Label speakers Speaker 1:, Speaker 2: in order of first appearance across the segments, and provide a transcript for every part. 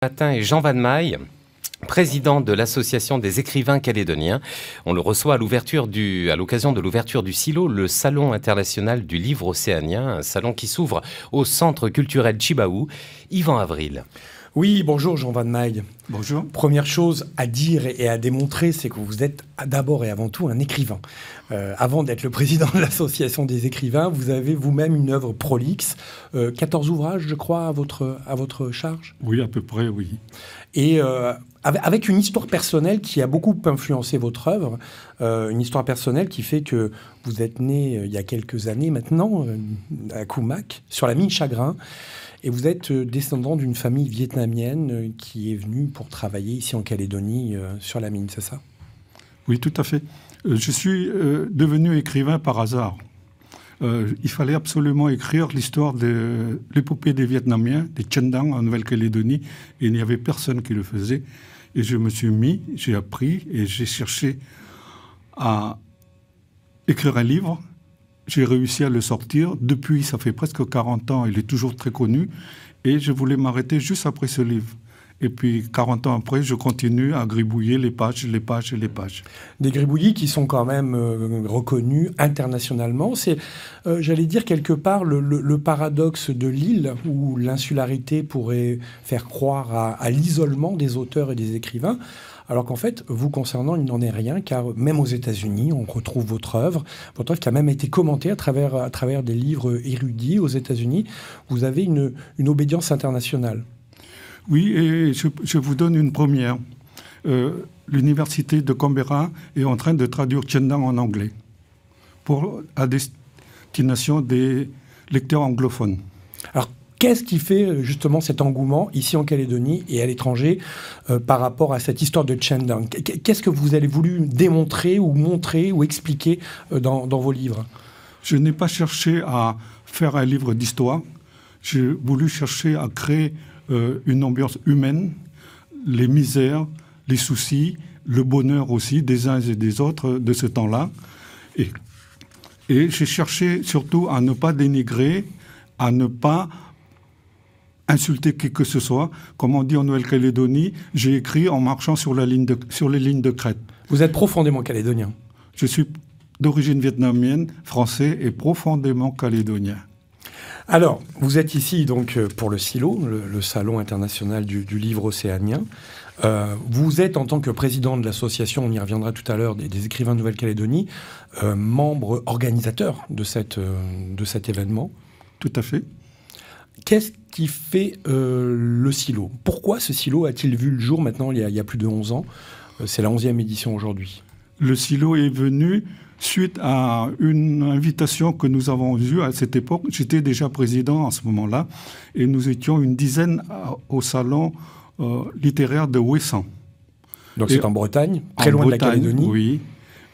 Speaker 1: Matin est Jean Van Meij, président de l'Association des écrivains calédoniens. On le reçoit à l'occasion de l'ouverture du SILO, le Salon international du livre océanien, un salon qui s'ouvre au Centre culturel Tjibaou. Yvan Avril.
Speaker 2: Oui, bonjour Jean Van Meij.
Speaker 3: Bonjour.
Speaker 2: Première chose à dire et à démontrer, c'est que vous êtes d'abord et avant tout un écrivain. Avant d'être le président de l'Association des écrivains, vous avez vous-même une œuvre prolixe, 14 ouvrages, je crois, à votre charge.
Speaker 3: Oui, à peu près, oui.
Speaker 2: Et avec une histoire personnelle qui a beaucoup influencé votre œuvre, une histoire personnelle qui fait que vous êtes né il y a quelques années maintenant, à Koumak, sur la mine Chagrin. Et vous êtes descendant d'une famille vietnamienne qui est venue pour travailler ici en Calédonie sur la mine, c'est ça?
Speaker 3: Oui, tout à fait. Je suis devenu écrivain par hasard. Il fallait absolument écrire l'histoire de l'épopée des Vietnamiens, des Chendang en Nouvelle-Calédonie, et il n'y avait personne qui le faisait. Et je me suis mis, j'ai appris et j'ai cherché à écrire un livre. J'ai réussi à le sortir. Depuis, ça fait presque 40 ans, il est toujours très connu. Et je voulais m'arrêter juste après ce livre. Et puis, 40 ans après, je continue à gribouiller les pages, les pages et les pages.
Speaker 2: Des gribouillis qui sont quand même reconnus internationalement. C'est, j'allais dire, quelque part, le paradoxe de l'île, où l'insularité pourrait faire croire à l'isolement des auteurs et des écrivains. Alors qu'en fait, vous concernant, il n'en est rien, car même aux États-Unis, on retrouve votre œuvre qui a même été commentée à travers des livres érudits aux États-Unis. Vous avez une obédience internationale.
Speaker 3: Oui, et je vous donne une première. L'université de Canberra est en train de traduire Chendang en anglais à destination des lecteurs anglophones.
Speaker 2: Alors, qu'est-ce qui fait justement cet engouement ici en Calédonie et à l'étranger par rapport à cette histoire de Chendang? Qu'est-ce que vous avez voulu démontrer ou montrer ou expliquer dans vos livres?
Speaker 3: Je n'ai pas cherché à faire un livre d'histoire. J'ai voulu chercher à créer une ambiance humaine, les misères, les soucis, le bonheur aussi des uns et des autres de ce temps-là. Et j'ai cherché surtout à ne pas dénigrer, à ne pas insulter qui que ce soit. Comme on dit en Nouvelle-Calédonie, j'ai écrit en marchant sur les lignes de crête.
Speaker 2: Vous êtes profondément calédonien.
Speaker 3: Je suis d'origine vietnamienne, français et profondément calédonien.
Speaker 2: Alors, vous êtes ici donc pour le SILO, le Salon international du livre océanien. Vous êtes, en tant que président de l'association, on y reviendra tout à l'heure, des écrivains de Nouvelle-Calédonie, membre organisateur de cet événement.
Speaker 3: Tout à fait.
Speaker 2: Qu'est-ce qui fait le SILO? Pourquoi ce SILO a-t-il vu le jour maintenant, il y a plus de 11 ans? C'est la 11e édition aujourd'hui.
Speaker 3: Le SILO est venu suite à une invitation que nous avons eue à cette époque. J'étais déjà président à ce moment-là et nous étions une dizaine au salon littéraire de Ouessant.
Speaker 2: Donc c'est en Bretagne, très loin de la Calédonie.
Speaker 3: Oui,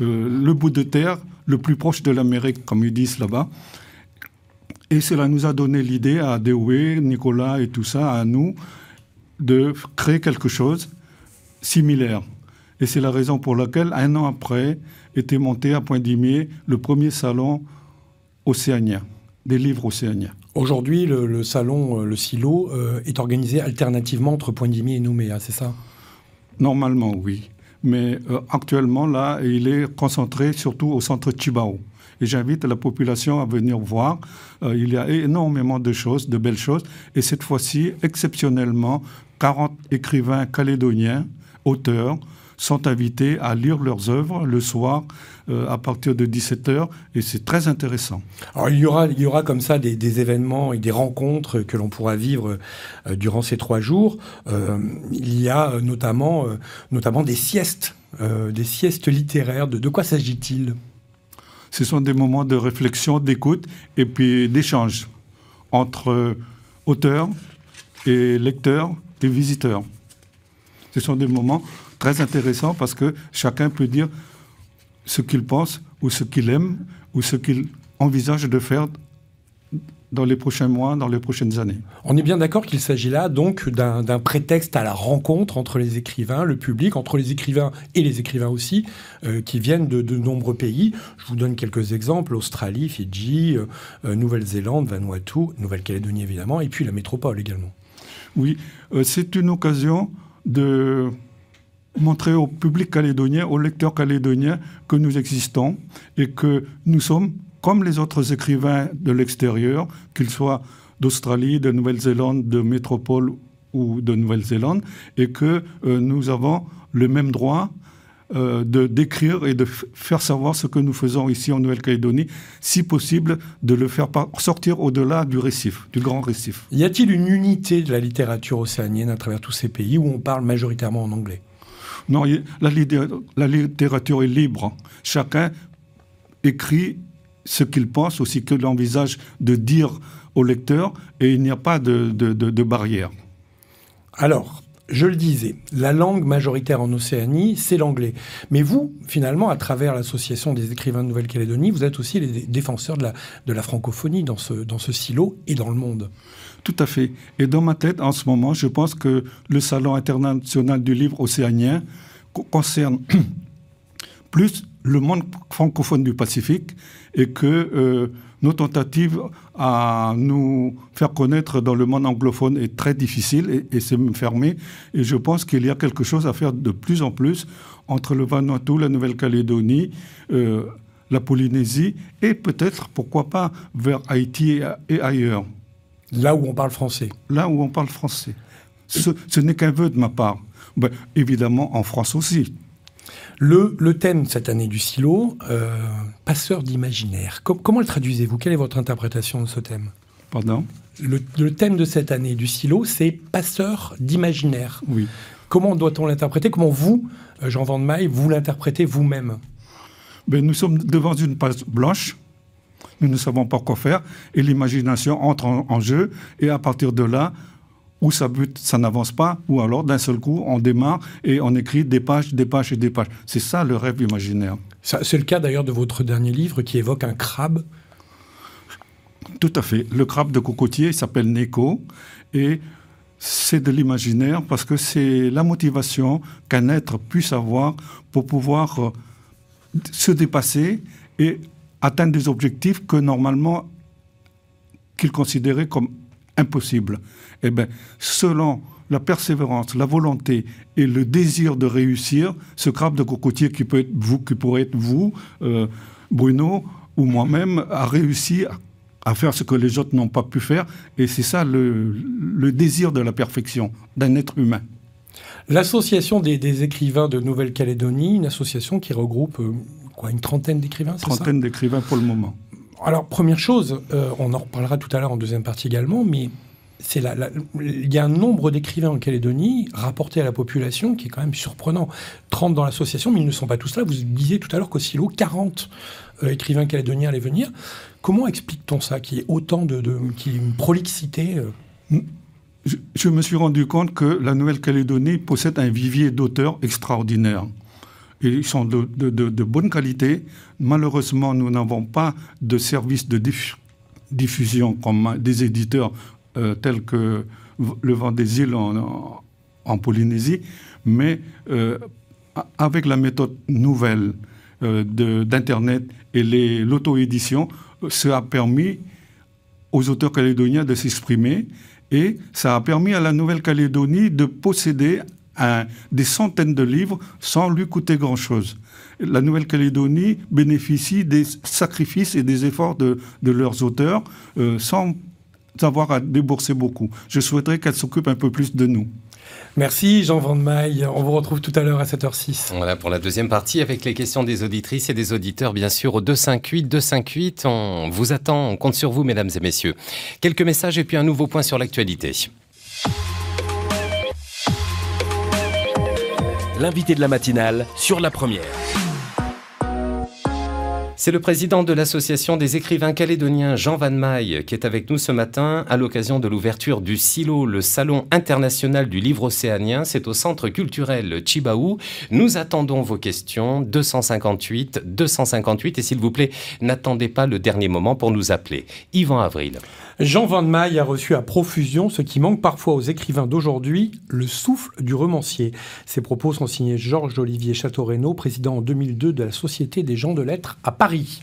Speaker 3: le bout de terre, le plus proche de l'Amérique, comme ils disent là-bas. Et cela nous a donné l'idée à Dewey, Nicolas et tout ça, à nous, de créer quelque chose similaire. Et c'est la raison pour laquelle, un an après, était monté à Pointe-Dimier le premier salon océanien, des livres océaniens.
Speaker 2: Aujourd'hui, le salon, le SILO, est organisé alternativement entre Pointe-Dimier et Nouméa, c'est ça?
Speaker 3: Normalement, oui. Mais actuellement, là, il est concentré surtout au centre Tjibaou. Et j'invite la population à venir voir. Il y a énormément de choses, de belles choses. Et cette fois-ci, exceptionnellement, 40 écrivains calédoniens, auteurs, sont invités à lire leurs œuvres le soir à partir de 17h et c'est très intéressant.
Speaker 2: Alors il y aura comme ça des événements et des rencontres que l'on pourra vivre durant ces 3 jours. Il y a notamment des siestes littéraires. De quoi s'agit-il?
Speaker 3: Ce sont des moments de réflexion, d'écoute et puis d'échange entre auteurs et lecteurs et visiteurs. Ce sont des moments très intéressant parce que chacun peut dire ce qu'il pense ou ce qu'il aime ou ce qu'il envisage de faire dans les prochains mois, dans les prochaines années.
Speaker 2: On est bien d'accord qu'il s'agit là donc d'un prétexte à la rencontre entre les écrivains, le public, entre les écrivains et les écrivains aussi, qui viennent de nombreux pays. Je vous donne quelques exemples: Australie, Fidji, Nouvelle-Zélande, Vanuatu, Nouvelle-Calédonie évidemment, et puis la métropole également.
Speaker 3: Oui, c'est une occasion de montrer au public calédonien, aux lecteurs calédoniens, que nous existons et que nous sommes comme les autres écrivains de l'extérieur, qu'ils soient d'Australie, de Nouvelle-Zélande, de métropole ou de Nouvelle-Zélande, et que nous avons le même droit d'écrire et de faire savoir ce que nous faisons ici en Nouvelle-Calédonie, si possible de le faire sortir au-delà du récif, du grand récif.
Speaker 2: Y a-t-il une unité de la littérature océanienne à travers tous ces pays où on parle majoritairement en anglais?
Speaker 3: Non, la littérature est libre. Chacun écrit ce qu'il pense, aussi que l'envisage de dire au lecteur, et il n'y a pas de barrière.
Speaker 2: Alors, je le disais, la langue majoritaire en Océanie, c'est l'anglais. Mais vous, finalement, à travers l'Association des écrivains de Nouvelle-Calédonie, vous êtes aussi les défenseurs de la francophonie dans ce silo et dans le monde.
Speaker 3: Tout à fait. Et dans ma tête, en ce moment, je pense que le Salon international du livre océanien concerne plus le monde francophone du Pacifique et que nos tentatives à nous faire connaître dans le monde anglophone est très difficile et c'est fermé. Et je pense qu'il y a quelque chose à faire de plus en plus entre le Vanuatu, la Nouvelle-Calédonie, la Polynésie et peut-être, pourquoi pas, vers Haïti et ailleurs.
Speaker 2: Là où on parle français.
Speaker 3: Là où on parle français. Ce n'est qu'un vœu de ma part. Ben, évidemment, en France aussi.
Speaker 2: Le thème cette année du silo, passeur d'imaginaire. Comment le traduisez-vous? Quelle est votre interprétation de ce thème?
Speaker 3: Pardon?
Speaker 2: Le thème de cette année du silo, c'est passeur d'imaginaire.
Speaker 3: Oui.
Speaker 2: Comment doit-on l'interpréter? Comment vous, Jean Van Maille, vous l'interprétez vous-même?
Speaker 3: Ben, nous sommes devant une page blanche. Nous ne savons pas quoi faire. Et l'imagination entre en jeu. Et à partir de là, où ça bute, ça n'avance pas, ou alors d'un seul coup, on démarre et on écrit des pages, des pages et des pages. C'est ça le rêve imaginaire.
Speaker 2: C'est le cas d'ailleurs de votre dernier livre qui évoque un crabe.
Speaker 3: Tout à fait. Le crabe de cocotier s'appelle Neko et c'est de l'imaginaire parce que c'est la motivation qu'un être puisse avoir pour pouvoir se dépasser et atteindre des objectifs que normalement qu'il considérait comme impossible. Eh bien, selon la persévérance, la volonté et le désir de réussir, ce crabe de cocotier qui peut être vous, qui pourrait être vous, Bruno ou moi-même, a réussi à faire ce que les autres n'ont pas pu faire. Et c'est ça le désir de la perfection d'un être humain.
Speaker 2: L'association des écrivains de Nouvelle-Calédonie, une association qui regroupe une trentaine d'écrivains, c'est ça?
Speaker 3: Trentaine d'écrivains pour le moment.
Speaker 2: Alors, première chose, on en reparlera tout à l'heure en deuxième partie également, mais il y a un nombre d'écrivains en Calédonie rapporté à la population qui est quand même surprenant. 30 dans l'association, mais ils ne sont pas tous là. Vous disiez tout à l'heure qu'au silo, 40 écrivains calédoniens allaient venir. Comment explique-t-on ça, qu'il y ait autant qu'il y ait une prolixité
Speaker 3: Je me suis rendu compte que la Nouvelle-Calédonie possède un vivier d'auteurs extraordinaires. Et ils sont de bonne qualité. Malheureusement, nous n'avons pas de service de diffusion comme des éditeurs tels que le Vent des Îles en Polynésie. Mais avec la méthode nouvelle d'Internet et l'auto-édition, ça a permis aux auteurs calédoniens de s'exprimer et ça a permis à la Nouvelle-Calédonie de posséder des centaines de livres sans lui coûter grand-chose. La Nouvelle-Calédonie bénéficie des sacrifices et des efforts de leurs auteurs sans avoir à débourser beaucoup. Je souhaiterais qu'elle s'occupe un peu plus de nous.
Speaker 2: Merci Jean Van Maille. On vous retrouve tout à l'heure à 7h06.
Speaker 1: Voilà pour la deuxième partie avec les questions des auditrices et des auditeurs, bien sûr, au 258. 258, on vous attend, on compte sur vous, mesdames et messieurs. Quelques messages et puis un nouveau point sur l'actualité.
Speaker 4: L'invité de la matinale sur La Première.
Speaker 1: C'est le président de l'Association des écrivains calédoniens, Jean Van Maille, qui est avec nous ce matin à l'occasion de l'ouverture du SILO, le Salon international du livre océanien. C'est au Centre culturel Chibaou. Nous attendons vos questions, 258, et s'il vous plaît, n'attendez pas le dernier moment pour nous appeler. Yvan Avril.
Speaker 2: Jean Van Meij a reçu à profusion ce qui manque parfois aux écrivains d'aujourd'hui, le souffle du romancier. Ces propos sont signés Georges-Olivier Château-Renaud, président en 2002 de la Société des gens de lettres à Paris.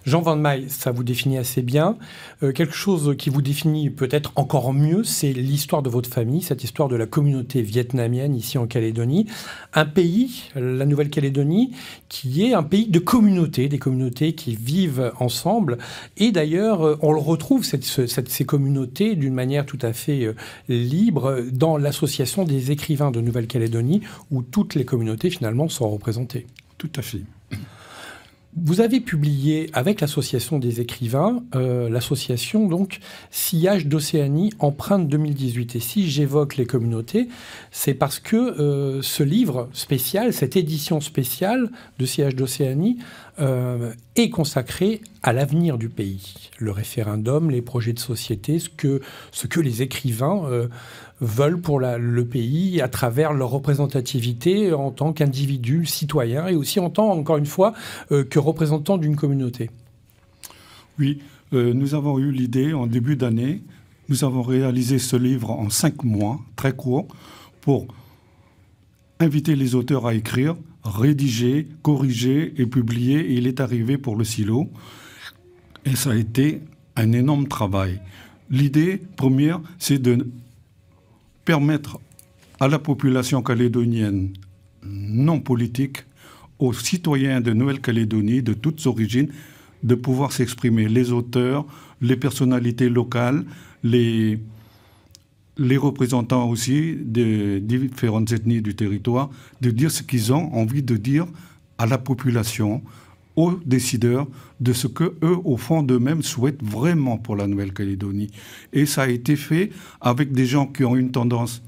Speaker 2: Jean Van Meij, ça vous définit assez bien. Quelque chose qui vous définit peut-être encore mieux, c'est l'histoire de votre famille, cette histoire de la communauté vietnamienne ici en Calédonie. Un pays, la Nouvelle-Calédonie, qui est un pays de communautés, des communautés qui vivent ensemble. Et d'ailleurs, on le retrouve, ces communautés, d'une manière tout à fait libre, dans l'association des écrivains de Nouvelle-Calédonie, où toutes les communautés, finalement, sont représentées.
Speaker 3: Tout à fait.
Speaker 2: Vous avez publié avec l'association des écrivains, l'association donc Sillage d'Océanie, Empreinte 2018. Et si j'évoque les communautés, c'est parce que ce livre spécial, cette édition spéciale de Sillage d'Océanie, est consacré à l'avenir du pays. Le référendum, les projets de société, ce que les écrivains veulent pour le pays à travers leur représentativité en tant qu'individus, citoyens, et aussi en tant, encore une fois, que représentants d'une communauté.
Speaker 3: Oui, nous avons eu l'idée en début d'année, nous avons réalisé ce livre en 5 mois, très court, pour inviter les auteurs à écrire, rédiger, corriger et publier. Et il est arrivé pour le silo. Et ça a été un énorme travail. L'idée première, c'est de permettre à la population calédonienne non politique, aux citoyens de Nouvelle-Calédonie, de toutes origines, de pouvoir s'exprimer. Les auteurs, les personnalités locales, les représentants aussi des différentes ethnies du territoire, de dire ce qu'ils ont envie de dire à la population, aux décideurs, de ce qu'eux, au fond d'eux-mêmes, souhaitent vraiment pour la Nouvelle-Calédonie. Et ça a été fait avec des gens qui ont une tendance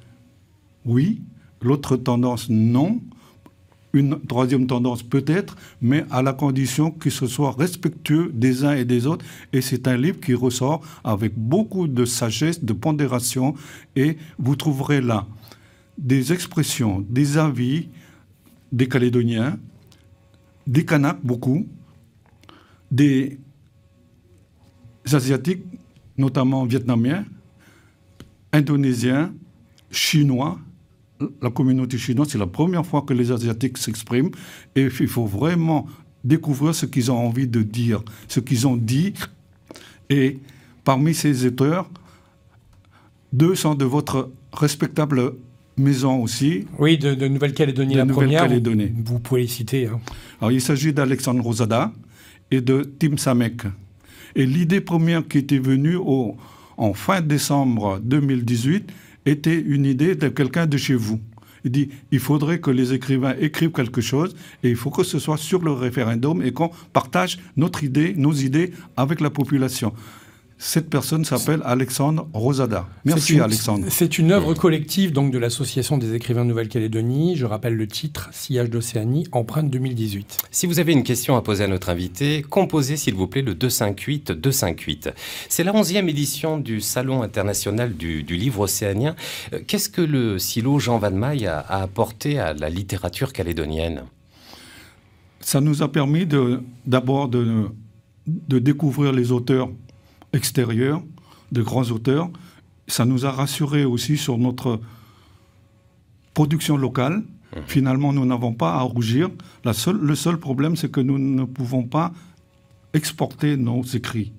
Speaker 3: oui, l'autre tendance non, une troisième tendance peut-être, mais à la condition que ce soit respectueux des uns et des autres. Et c'est un livre qui ressort avec beaucoup de sagesse, de pondération, et vous trouverez là des expressions, des avis des Calédoniens, des Kanaks, beaucoup, des Asiatiques, notamment vietnamiens, Indonésiens, Chinois. La communauté chinoise, c'est la première fois que les Asiatiques s'expriment, et il faut vraiment découvrir ce qu'ils ont envie de dire, ce qu'ils ont dit. Et parmi ces auteurs, 2 sont de votre respectable maison aussi.
Speaker 2: Oui, de Nouvelle-Calédonie, la première. Vous pouvez les citer. Hein.
Speaker 3: Alors, il s'agit d'Alexandre Rosada et de Tim Samek. Et l'idée première qui était venue en fin décembre 2018 était une idée de quelqu'un de chez vous. Il dit, il faudrait que les écrivains écrivent quelque chose et il faut que ce soit sur le référendum et qu'on partage notre idée, nos idées avec la population. Cette personne s'appelle Alexandre Rosada. Merci Alexandre.
Speaker 2: C'est une œuvre collective donc, de l'Association des écrivains de Nouvelle-Calédonie. Je rappelle le titre, Sillage d'Océanie, Empreinte 2018.
Speaker 1: Si vous avez une question à poser à notre invité, composez s'il vous plaît le 258-258. C'est la 11e édition du Salon international du livre océanien. Qu'est-ce que le silo Jean Van Meij a apporté à la littérature calédonienne ?
Speaker 3: Ça nous a permis d'abord de découvrir les auteurs extérieurs, de grands auteurs. Ça nous a rassurés aussi sur notre production locale. Finalement, nous n'avons pas à rougir. Le seul problème, c'est que nous ne pouvons pas exporter nos écrits.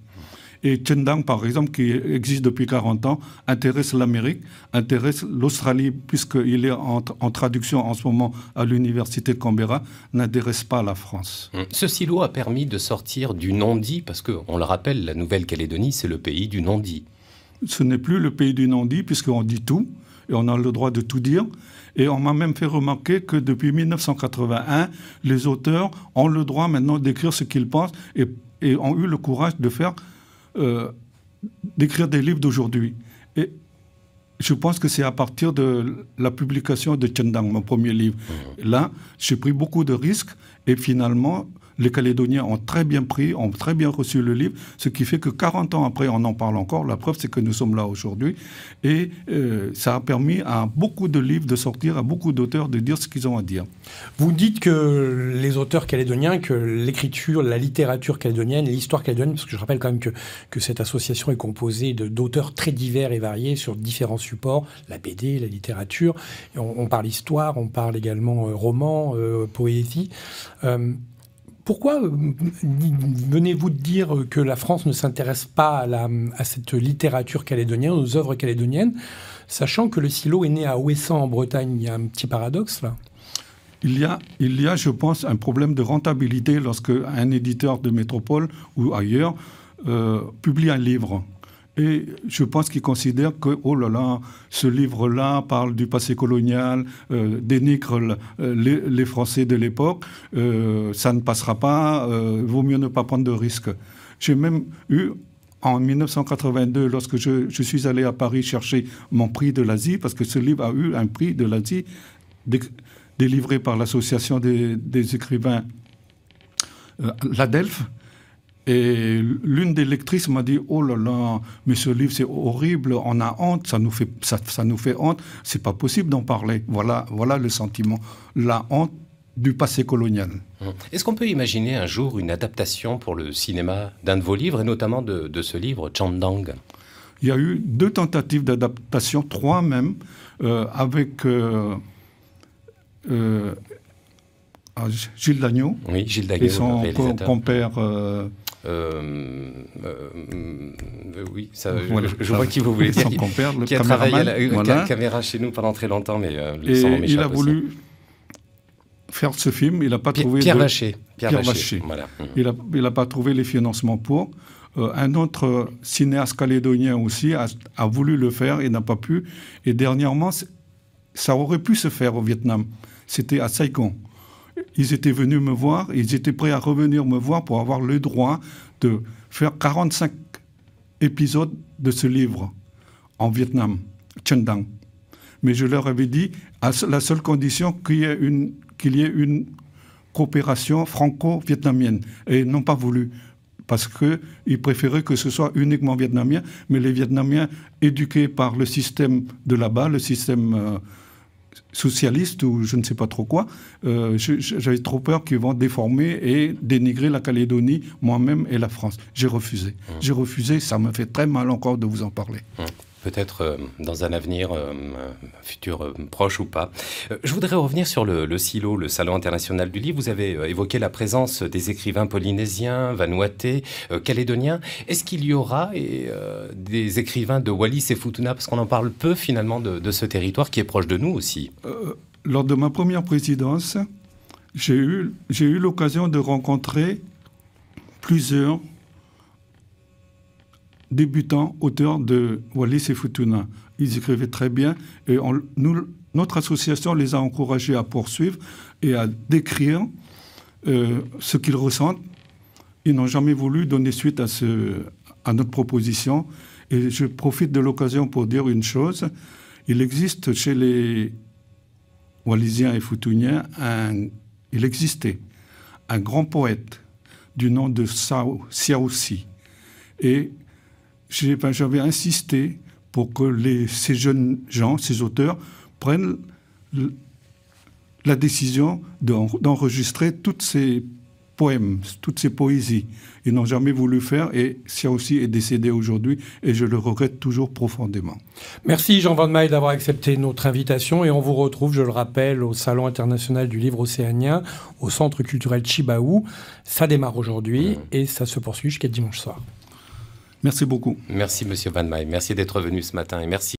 Speaker 3: Et Chendang, par exemple, qui existe depuis 40 ans, intéresse l'Amérique, intéresse l'Australie, puisqu'il est en traduction en ce moment à l'université de Canberra, n'intéresse pas la France.
Speaker 1: Ce silo a permis de sortir du non-dit, parce qu'on le rappelle, la Nouvelle-Calédonie, c'est le pays du non-dit.
Speaker 3: Ce n'est plus le pays du non-dit, puisqu'on dit tout, et on a le droit de tout dire. Et on m'a même fait remarquer que depuis 1981, les auteurs ont le droit maintenant d'écrire ce qu'ils pensent et ont eu le courage de d'écrire des livres d'aujourd'hui. Et je pense que c'est à partir de la publication de Chendang, mon premier livre. Là, j'ai pris beaucoup de risques Et finalement, les Calédoniens ont très bien pris, ont très bien reçu le livre, ce qui fait que 40 ans après, on en parle encore. La preuve, c'est que nous sommes là aujourd'hui. Et ça a permis à beaucoup de livres de sortir, à beaucoup d'auteurs de dire ce qu'ils ont à dire.
Speaker 2: Vous dites que les auteurs calédoniens, que l'écriture, la littérature calédonienne, l'histoire calédonienne, parce que je rappelle quand même que cette association est composée d'auteurs très divers et variés sur différents supports, la BD, la littérature. On parle histoire, on parle également roman, poésie. Pourquoi venez-vous de dire que la France ne s'intéresse pas à cette littérature calédonienne, aux œuvres calédoniennes, sachant que le silo est né à Ouessant en Bretagne? Il y a un petit paradoxe là.
Speaker 3: Il y a, je pense, un problème de rentabilité lorsque un éditeur de métropole ou ailleurs publie un livre. Et je pense qu'ils considèrent que, oh là là, ce livre-là parle du passé colonial, dénigre les Français de l'époque, ça ne passera pas, vaut mieux ne pas prendre de risques. J'ai même eu, en 1982, lorsque je suis allé à Paris chercher mon prix de l'Asie, parce que ce livre a eu un prix de l'Asie délivré par l'association des écrivains l'ADELF. Et l'une des lectrices m'a dit « Oh là là, mais ce livre c'est horrible, on a honte, ça nous fait honte, c'est pas possible d'en parler. » Voilà le sentiment, la honte du passé colonial.
Speaker 1: Est-ce qu'on peut imaginer un jour une adaptation pour le cinéma d'un de vos livres, et notamment de ce livre, Chandang?
Speaker 3: Il y a eu 2 tentatives d'adaptation, 3 même, avec Gilles Dagneau.
Speaker 1: Oui, Gilles Dagneau,
Speaker 3: et son compère...
Speaker 1: oui, ça, voilà, je vois qui vous voulez dire.
Speaker 3: Son compère, le
Speaker 1: qui a travaillé à
Speaker 3: la
Speaker 1: caméra chez nous pendant très longtemps, mais
Speaker 3: il a voulu faire ce film. Il n'a pas trouvé
Speaker 1: Pierre Vacher.
Speaker 3: Voilà. Il n'a pas trouvé les financements pour. Un autre cinéaste calédonien aussi a voulu le faire et n'a pas pu. Et dernièrement, ça aurait pu se faire au Vietnam. C'était à Saigon. Ils étaient venus me voir, ils étaient prêts à revenir me voir pour avoir le droit de faire 45 épisodes de ce livre en Vietnam, Chandang. Mais je leur avais dit, à la seule condition qu'il y ait une coopération franco-vietnamienne. Et ils n'ont pas voulu, parce qu'ils préféraient que ce soit uniquement vietnamien, mais les Vietnamiens éduqués par le système de là-bas, le système... socialiste ou je ne sais pas trop quoi, j'avais trop peur qu'ils vont déformer et dénigrer la Calédonie, moi-même et la France. J'ai refusé. J'ai refusé, ça me fait très mal encore de vous en parler.
Speaker 1: Peut-être dans un avenir futur proche ou pas. Je voudrais revenir sur le SILO, le Salon international du livre. Vous avez évoqué la présence des écrivains polynésiens, vanuatais, calédoniens. Est-ce qu'il y aura des écrivains de Wallis et Futuna, parce qu'on en parle peu finalement de ce territoire qui est proche de nous aussi?
Speaker 3: Lors de ma première présidence, j'ai eu l'occasion de rencontrer plusieurs débutants, auteurs de Wallis et Futuna. Ils écrivaient très bien et notre association les a encouragés à poursuivre et à décrire ce qu'ils ressentent. Ils n'ont jamais voulu donner suite à notre proposition. Et je profite de l'occasion pour dire une chose. Il existe chez les Wallisiens et Futuniens, il existait un grand poète du nom de Siaoussi. Et j'avais insisté pour que ces jeunes gens, ces auteurs, prennent la décision d'enregistrer tous ces poèmes, toutes ces poésies. Ils n'ont jamais voulu faire et Siaoussi est décédé aujourd'hui et je le regrette toujours profondément.
Speaker 2: Merci Jean Van Maille d'avoir accepté notre invitation et on vous retrouve, je le rappelle, au Salon international du livre océanien, au Centre culturel Chibaou. Ça démarre aujourd'hui et ça se poursuit jusqu'à dimanche soir.
Speaker 3: Merci beaucoup.
Speaker 1: Merci Monsieur Van Maille, merci d'être venu ce matin et merci.